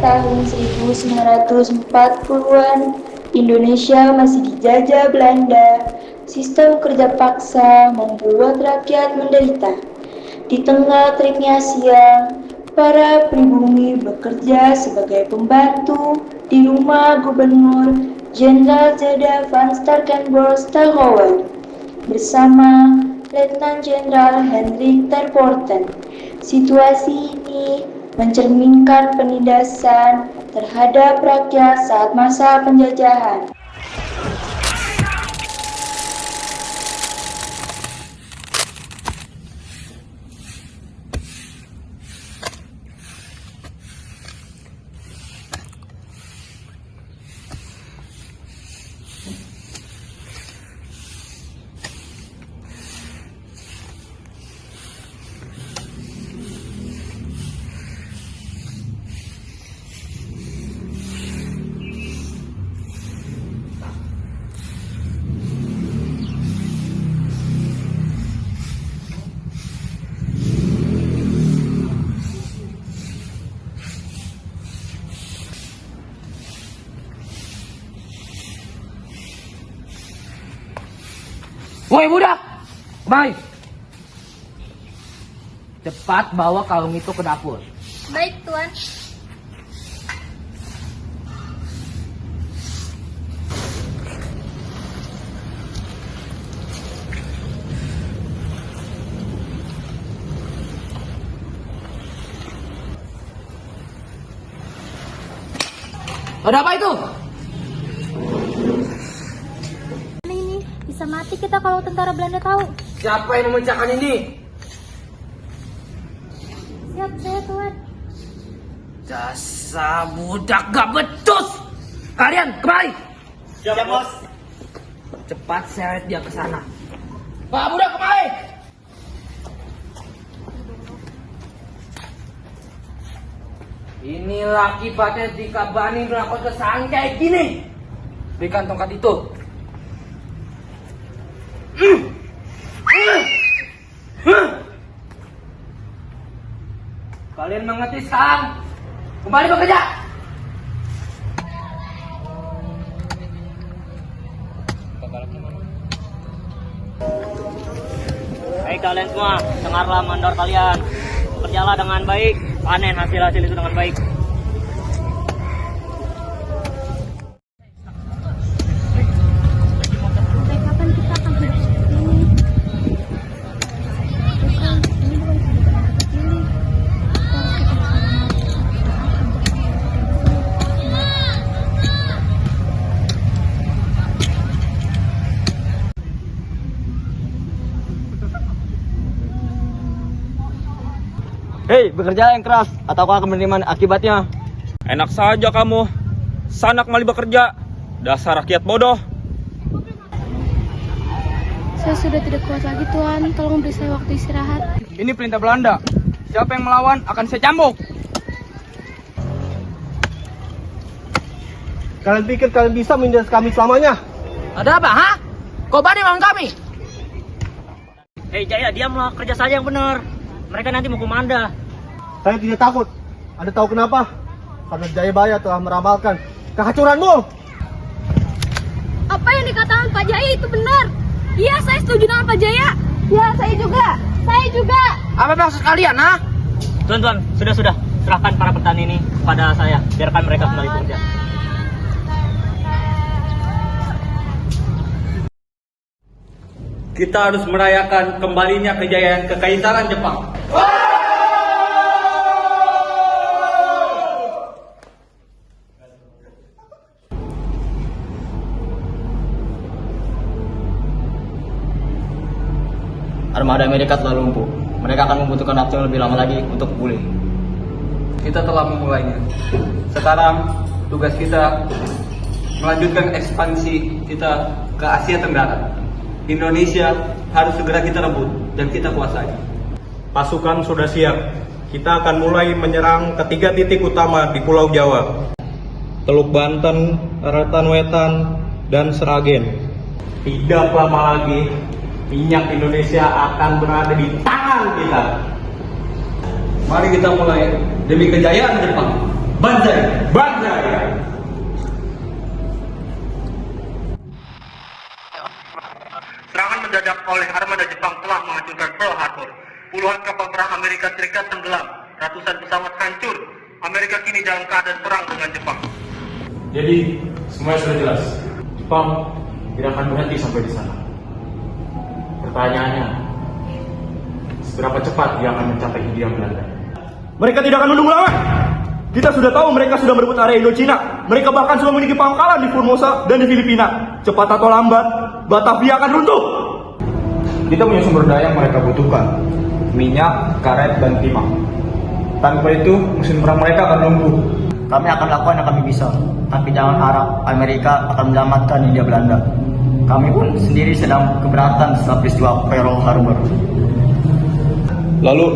tahun 1940-an, Indonesia masih dijajah Belanda. Sistem kerja paksa membuat rakyat menderita. Di tengah teriknya siang, para pribumi bekerja sebagai pembantu di rumah Gubernur Jenderal Zeda van Starkenborst-Staalhoven bersama Letnan Jenderal Hendrik Terpoorten. Situasi ini mencerminkan penindasan terhadap rakyat saat masa penjajahan. Woi budak, baik. Cepat bawa kalung itu ke dapur. Baik, Tuan. Ada apa itu? Bisa mati kita kalau tentara Belanda tahu. Siapa yang memecahkan ini? Siap, saya Tuan. Dasar budak gak becus. Kalian kembali. Siap, Bos. Cepat seret dia ke sana. Pak budak kembali. Inilah akibatnya jika Bani melakukan kesalahan kayak gini. Berikan tongkat itu. Kalian mengerti sekarang? Kembali bekerja. Baik kalian semua, dengarlah mandor kalian. Kerjalah dengan baik, panen hasil-hasil itu dengan baik. Kapan kita akan hidup seperti ini? Bukan, ini bukan kehidupan yang terpilih. Hei, bekerja yang keras, atau kau akan menerima akibatnya. Enak saja kamu, sanak mali bekerja, dasar rakyat bodoh. Saya sudah tidak kuat lagi, Tuan. Tolong beri saya waktu istirahat. Ini perintah Belanda. Siapa yang melawan akan saya cambuk. Kalian pikir kalian bisa menindas kami selamanya? Ada apa, ha? Kau Bani melawan kami? Hei Jaya, diamlah, kerja saja yang benar. Mereka nanti menghukum Anda. Saya tidak takut. Anda tahu kenapa? Karena Jayabaya telah meramalkan kehancuranmu. Apa yang dikatakan Pak Jaya itu benar. Iya, saya setuju dengan Pak Jaya. Ya, saya juga. Saya juga. Apa maksud kalian, ha? Tuan, sudah. Serahkan para petani ini kepada saya. Biarkan mereka kembali bekerja. Kita harus merayakan kembalinya kejayaan Kekaisaran Jepang. Armada Amerika telah lumpuh. Mereka akan membutuhkan waktu yang lebih lama lagi untuk pulih. Kita telah memulainya. Sekarang tugas kita melanjutkan ekspansi kita ke Asia Tenggara. Indonesia harus segera kita rebut dan kita kuasai. Pasukan sudah siap. Kita akan mulai menyerang ketiga titik utama di Pulau Jawa. Teluk Banten, Ratan Wetan, dan Seragen. Tidak lama lagi, minyak Indonesia akan berada di tangan kita. Mari kita mulai demi kejayaan Jepang. Banzai! Banzai! Serangan mendadak oleh armada Jepang telah menghancurkan Pearl Harbor. Puluhan kapal perang Amerika Serikat tenggelam, ratusan pesawat hancur. Amerika kini dalam keadaan perang dengan Jepang. Jadi, semuanya sudah jelas. Jepang tidak akan berhenti sampai di sana. Pertanyaannya, seberapa cepat dia akan mencapai Hindia Belanda? Mereka tidak akan menunggu lama. Kita sudah tahu mereka sudah merebut area Indochina. Mereka bahkan sudah memiliki pangkalan di Formosa dan di Filipina. Cepat atau lambat, Batavia akan runtuh. Kita punya sumber daya yang mereka butuhkan. Minyak, karet, dan timah. Tanpa itu, mesin perang mereka akan lumpuh. Kami akan lakukan yang kami bisa, tapi jangan harap Amerika akan menyelamatkan Hindia Belanda. Kami pun sendiri sedang keberatan setelah peristiwa Pearl Harbor. Lalu,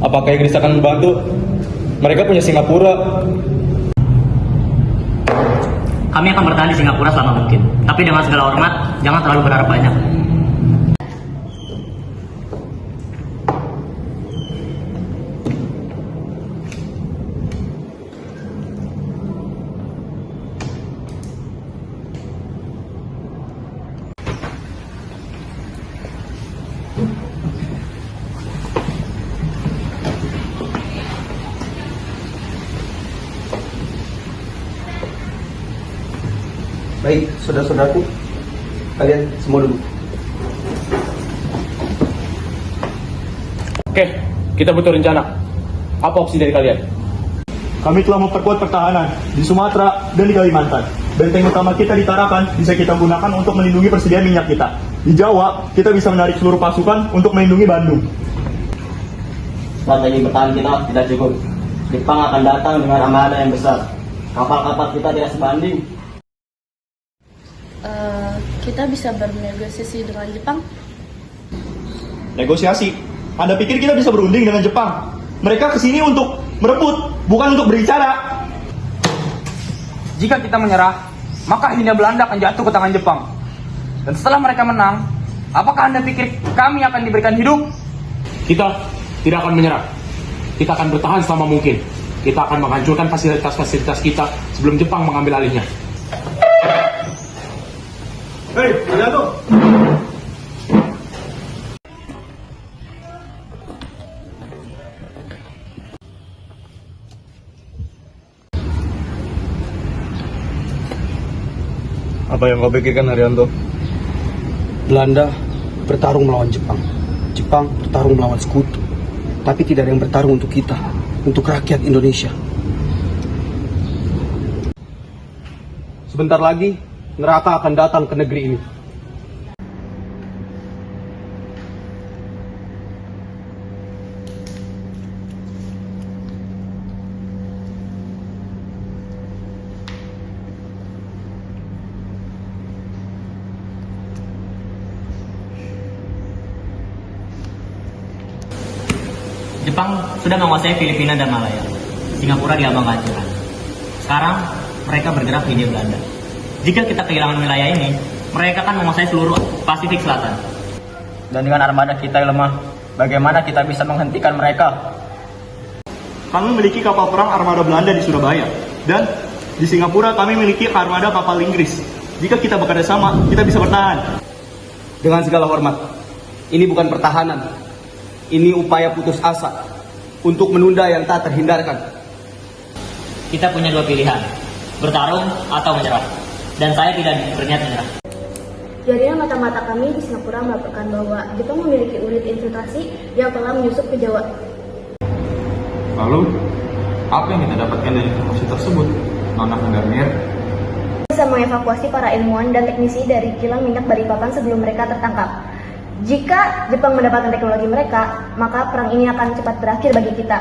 apakah Inggris akan membantu? Mereka punya Singapura. Kami akan bertahan di Singapura selama mungkin, tapi dengan segala hormat, jangan terlalu berharap banyak. Baik, saudara-saudaraku, kalian semua dulu. Oke, kita butuh rencana. Apa opsi dari kalian? Kami telah memperkuat pertahanan di Sumatera dan di Kalimantan. Benteng utama kita di Tarakan bisa kita gunakan untuk melindungi persediaan minyak kita. Di Jawa, kita bisa menarik seluruh pasukan untuk melindungi Bandung. Strategi bertahan kita tidak cukup. Jepang akan datang dengan armada yang besar. Kapal-kapal kita tidak sebanding. Kita bisa bernegosiasi dengan Jepang. Negosiasi? Anda pikir kita bisa berunding dengan Jepang? Mereka kesini untuk merebut, bukan untuk berbicara. Jika kita menyerah, maka Hindia Belanda akan jatuh ke tangan Jepang. Dan setelah mereka menang, apakah Anda pikir kami akan diberikan hidup? Kita tidak akan menyerah. Kita akan bertahan selama mungkin. Kita akan menghancurkan fasilitas-fasilitas kita sebelum Jepang mengambil alihnya. Hei, lihat tuh. Apa yang kau pikirkan, Haryanto? Belanda bertarung melawan Jepang. Jepang bertarung melawan sekutu. Tapi tidak ada yang bertarung untuk kita, untuk rakyat Indonesia. Sebentar lagi, neraka akan datang ke negeri ini. Jepang sudah menguasai Filipina dan Malaya. Singapura diambang kehancuran. Sekarang mereka bergerak ke Hindia Belanda. Jika kita kehilangan wilayah ini, mereka akan menguasai seluruh Pasifik Selatan. Dan dengan armada kita yang lemah, bagaimana kita bisa menghentikan mereka? Kami memiliki kapal perang armada Belanda di Surabaya. Dan di Singapura kami memiliki armada kapal Inggris. Jika kita bekerja sama, kita bisa bertahan. Dengan segala hormat, ini bukan pertahanan. Ini upaya putus asa untuk menunda yang tak terhindarkan. Kita punya dua pilihan, bertarung atau menyerah. Dan saya tidak berniat menyerah. Jaringan mata-mata kami di Singapura melaporkan bahwa Jepang memiliki unit infiltrasi yang telah menyusup ke Jawa. Lalu, apa yang kita dapatkan dari informasi tersebut, Nona Gandarmir? Bisa mengevakuasi para ilmuwan dan teknisi dari kilang minyak Balikpapan sebelum mereka tertangkap. Jika Jepang mendapatkan teknologi mereka, maka perang ini akan cepat berakhir bagi kita.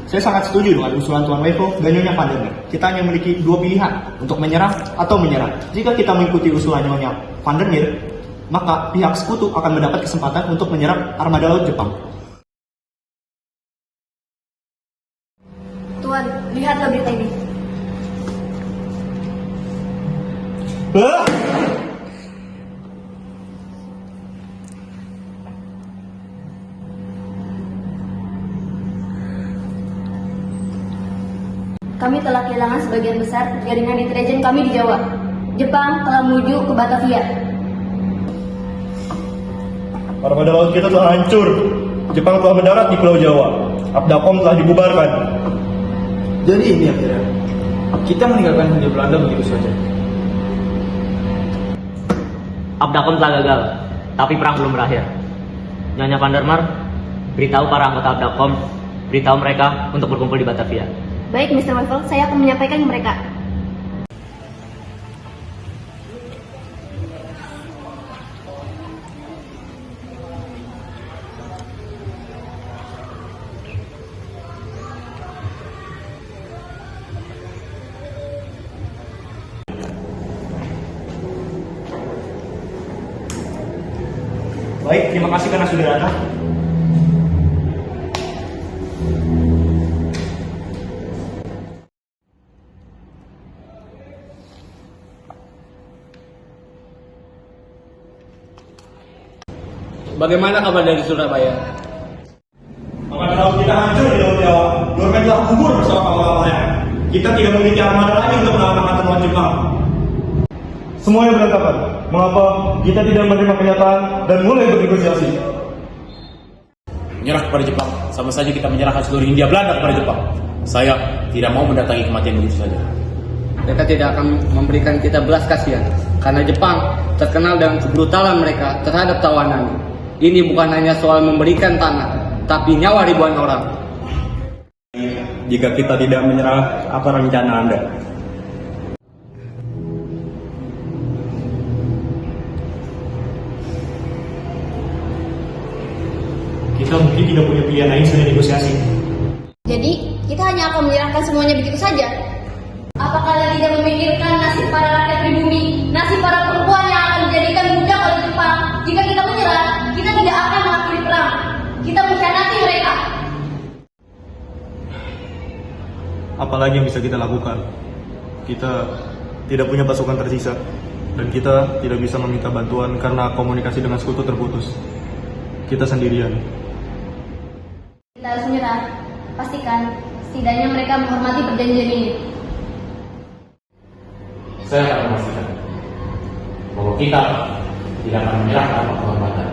Saya sangat setuju dengan usulan Tuan Levo dan Nyonya Van der Meer. Kita hanya memiliki dua pilihan, untuk menyerah atau menyerah. Jika kita mengikuti usulan Nyonya Van der Meer, maka pihak sekutu akan mendapat kesempatan untuk menyerang armada laut Jepang. Tuan, lihatlah berita ini. Kami kami telah kehilangan sebagian besar jaringan intelijen kami di Jawa. Jepang telah menuju ke Batavia. Armada laut kita telah hancur. Jepang telah mendarat di Pulau Jawa. Abdacom telah dibubarkan. Jadi ini akhirnya kita meninggalkan Hindia Belanda begitu saja. Abdacom telah gagal, tapi perang belum berakhir. Nyonya Vandermeer, beritahu para anggota Abdacom, beritahu mereka untuk berkumpul di Batavia. Baik, Mr. Weifel, saya akan menyampaikan ke mereka. Baik, terima kasih karena sudah datang. Bagaimana kabar dari Surabaya? Armada laut kita hancur di Laut Jawa. Dormen telah gugur bersama kapal-kapalnya. Kita tidak memiliki armada lagi untuk melawan temuan Jepang. Semuanya berantakan. Mengapa kita tidak menerima kenyataan dan mulai bernegosiasi? Menyerah kepada Jepang, sama saja kita menyerahkan seluruh Hindia Belanda kepada Jepang. Saya tidak mau mendatangi kematian begitu saja. Mereka tidak akan memberikan kita belas kasihan karena Jepang terkenal dengan kebrutalan mereka terhadap tawanan. Ini bukan hanya soal memberikan tanah, tapi nyawa ribuan orang. Jika kita tidak menyerah, apa rencana Anda? Kita mungkin tidak punya pilihan lain selain negosiasi. Jadi, kita hanya akan menyerahkan semuanya begitu saja. Apa kalian tidak memikirkan nasib para rakyat pribumi, nasib para perempuan yang akan dijadikan budak oleh Jepang? Jika kita menyerah, kita tidak akan mengakhiri perang. Kita mengkhianati mereka. Apalagi yang bisa kita lakukan? Kita tidak punya pasukan tersisa, dan kita tidak bisa meminta bantuan karena komunikasi dengan sekutu terputus. Kita sendirian. Kita harus menyerah. Pastikan setidaknya mereka menghormati perjanjian ini. Saya akan memastikan bahwa kita tidak akan menyerah tanpa penghormatan.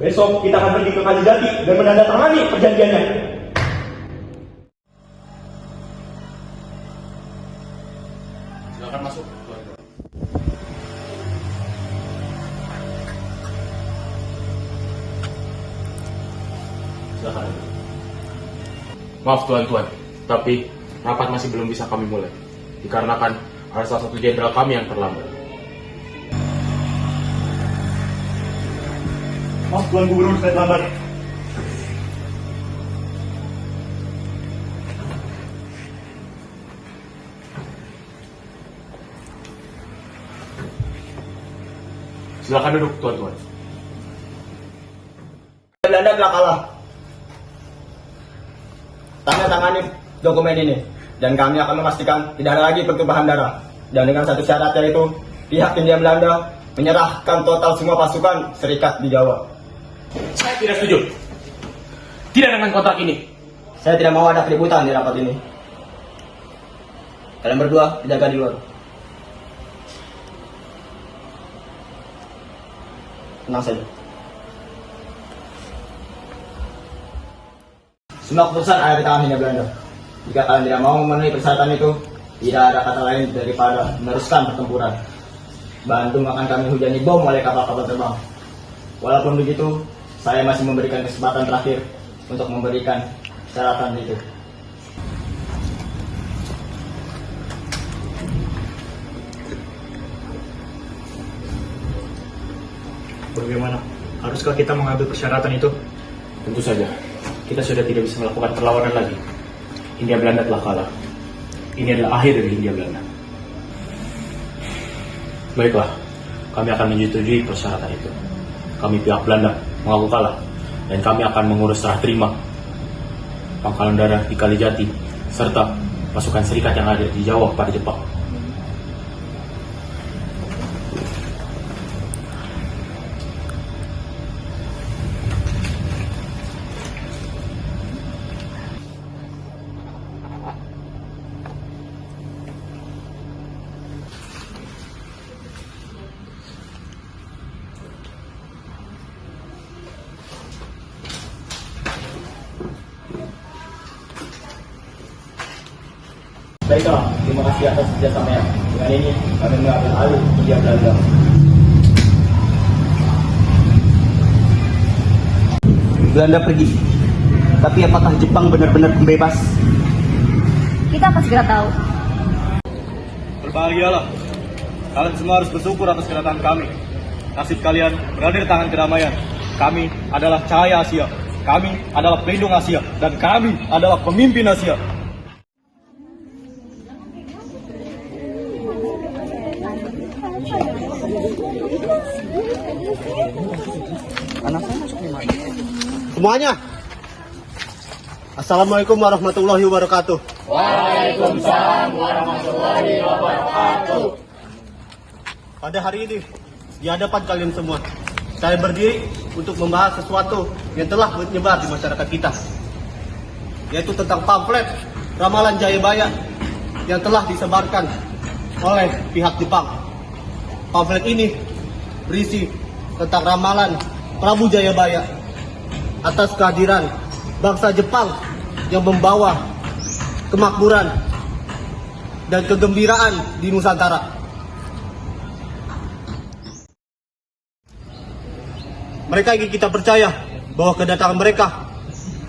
Besok kita akan pergi ke Kajijati dan menandatangani perjanjiannya. Silakan masuk. Silakan. Maaf tuan-tuan, tapi rapat masih belum bisa kami mulai dikarenakan ada salah satu jenderal kami yang terlambat. Maaf Tuan Gubernur, saya terlambat. Silakan duduk tuan-tuan. Belanda telah kalah. Tanda tangani dokumen ini, dan kami akan memastikan tidak ada lagi pertumpahan darah. Dan dengan satu syarat, yaitu pihak Hindia Belanda menyerahkan total semua pasukan serikat di Jawa. Saya tidak setuju. Tidak dengan kontrak ini. Saya tidak mau ada keributan di rapat ini. Kalian berdua dijaga di luar. Tenang saja. Semua keputusan ada di tangan Hindia Belanda. Jika kalian tidak mau memenuhi persyaratan itu, tidak ada kata lain daripada meneruskan pertempuran. Bandung akan kami hujani bom oleh kapal-kapal terbang. Walaupun begitu, saya masih memberikan kesempatan terakhir untuk memberikan syaratan itu. Bagaimana? Haruskah kita mengambil persyaratan itu? Tentu saja. Kita sudah tidak bisa melakukan perlawanan lagi. Hindia Belanda telah kalah. Ini adalah akhir dari Hindia Belanda. Baiklah, kami akan menyetujui persyaratan itu. Kami pihak Belanda mengaku kalah, dan kami akan mengurus serah terima pangkalan darat di Kalijati serta pasukan serikat yang ada di Jawa kepada Jepang. Baiklah, terima kasih atas kerjasamanya. Dengan ini, kami mengambil alih Hindia Belanda. Belanda pergi. Tapi apakah Jepang benar-benar pembebas? Kita akan segera tahu. Berbahagialah. Kalian semua harus bersyukur atas kedatangan kami. Nasib kalian berada di tangan kedamaian. Kami adalah cahaya Asia. Kami adalah pelindung Asia. Dan kami adalah pemimpin Asia. Semuanya. Assalamualaikum warahmatullahi wabarakatuh. Waalaikumsalam warahmatullahi wabarakatuh. Pada hari ini, di hadapan kalian semua, saya berdiri untuk membahas sesuatu yang telah menyebar di masyarakat kita, yaitu tentang pamflet Ramalan Jayabaya yang telah disebarkan oleh pihak Jepang. Pamflet ini berisi tentang ramalan Prabu Jayabaya atas kehadiran bangsa Jepang yang membawa kemakmuran dan kegembiraan di Nusantara. Mereka ingin kita percaya bahwa kedatangan mereka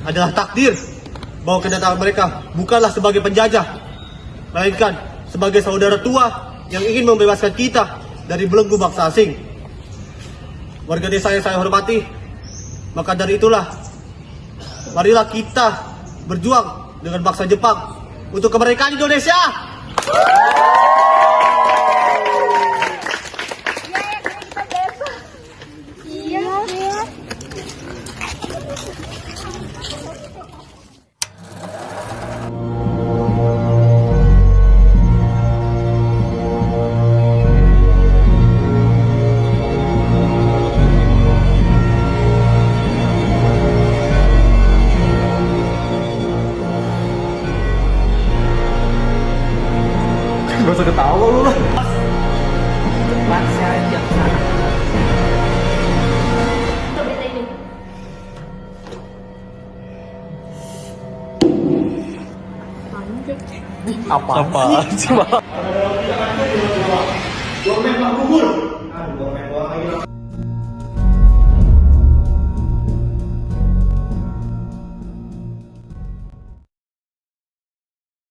adalah takdir, bahwa kedatangan mereka bukanlah sebagai penjajah, melainkan sebagai saudara tua yang ingin membebaskan kita dari belenggu bangsa asing. Warga desa yang saya hormati, maka dari itulah, marilah kita berjuang dengan bangsa Jepang untuk kemerdekaan Indonesia. Gak usah ketawa lu lah. Berita ini. Apaan sih, Bang? Domen Pak Gugur,